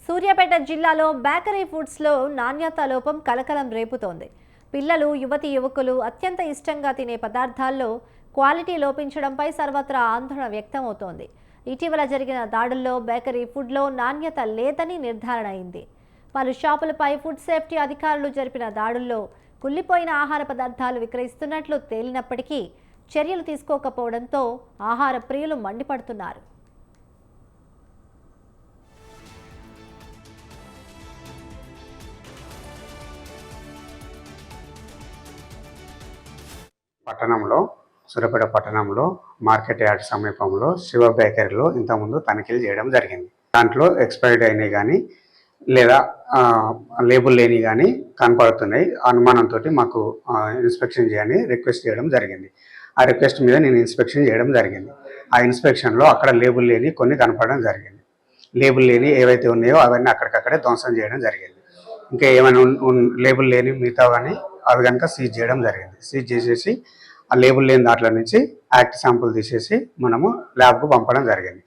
సూర్యాపేట జిల్లాలో బేకరీ ఫుడ్స్లో నాణ్యత లోపం కలకలం రేపుతోంది. పిల్లలు, యువతీ యువకులు అత్యంత ఇష్టంగా తినే పదార్థాల్లో క్వాలిటీ లోపించడంపై సర్వత్రా ఆందోళన వ్యక్తమవుతోంది. ఇటీవల జరిగిన దాడుల్లో బేకరీ ఫుడ్లో నాణ్యత లేదని నిర్ధారణ అయింది. పలు షాపులపై ఫుడ్ సేఫ్టీ అధికారులు జరిపిన దాడుల్లో కుళ్ళిపోయిన ఆహార పదార్థాలు విక్రయిస్తున్నట్లు తేలినప్పటికీ చర్యలు తీసుకోకపోవడంతో ఆహార ప్రియులు మండిపడుతున్నారు. సూర్యాపేట పట్టణంలో మార్కెట్ యార్డ్ సమీపంలో శివ బేకరీలో ఇంతకుముందు తనిఖీలు చేయడం జరిగింది. దాంట్లో ఎక్స్పైర్డ్ అయినవి కానీ లేదా లేబుల్ లేని కానీ కనపడుతున్నాయి. అనుమానంతో మాకు ఇన్స్పెక్షన్ చేయని రిక్వెస్ట్ చేయడం జరిగింది. ఆ రిక్వెస్ట్ మీద నేను ఇన్స్పెక్షన్ చేయడం జరిగింది. ఆ ఇన్స్పెక్షన్లో అక్కడ లేబుల్ లేని కొన్ని కనపడడం జరిగింది. లేబుల్ లేని ఏవైతే ఉన్నాయో అవన్నీ అక్కడికక్కడే ధ్వంసం చేయడం జరిగింది. ఇంకా ఏమైనా లేబుల్ లేని మిగతా కానీ అవి కనుక సీజ్ చేయడం జరిగింది. సీజ్ చేసేసి ఆ లేబుల్ లేని దాంట్లో నుంచి యాక్ట్ శాంపుల్ తీసేసి మనము ల్యాబ్కు పంపడం జరిగింది.